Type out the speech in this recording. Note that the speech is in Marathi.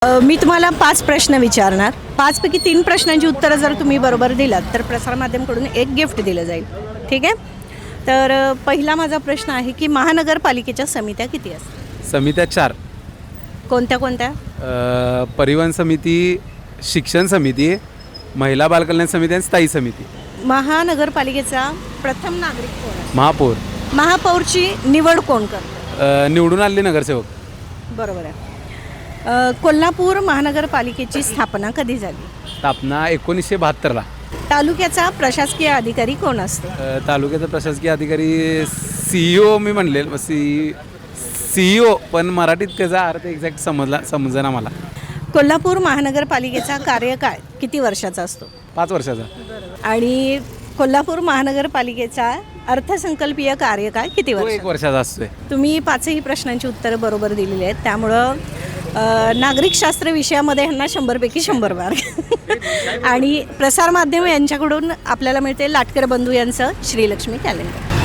मी तुम्हाला 5 प्रश्न विचारणार. 5 पैकी 3 प्रश्नांची उत्तरं जर तुम्ही बरोबर दिलात तर प्रसारमाध्यमकडून एक गिफ्ट दिलं जाईल. ठीक आहे. तर पहिला माझा प्रश्न आहे की महानगरपालिकेच्या समित्या किती असतात? समित्या 4. कोणत्या कोणत्या? परिवहन समिती, शिक्षण समिती, महिला बालकल्याण समिती आणि स्थायी समिती. महानगरपालिकेचा प्रथम नागरिक कोण आहे? महापौर. महापौरची निवड कोण करतं? निवडून आलेले नगरसेवक. बरोबर आहे. कोल्हापूर महानगरपालिकेची स्थापना कधी झाली? स्थापना 1972ला. तालुक्याचा प्रशासकीय अधिकारी कोण असतो? तालुक्याचा प्रशासकीय अधिकारी CEO मी म्हणले CEO, पण मराठीत त्याचा अर्थ एक्झॅक्ट समजना मला. कोल्हापूर महानगरपालिकेचा कार्यकाळ किती वर्षाचा असतो? 5 वर्षाचा. आणि कोल्हापूर महानगरपालिकेचा अर्थसंकल्पीय कार्यकाळ किती तो 1 वर्ष? वर्षाचा असतोय. तुम्ही 5ही प्रश्नांची उत्तरं बरोबर दिलेली आहेत. त्यामुळं नागरिकशास्त्र विषयामध्ये ह्यांना 100 पैकी 100 मार्क. आणि प्रसारमाध्यम यांच्याकडून आपल्याला मिळते लाटकर बंधू यांचं श्रीलक्ष्मी कॅलेंडर.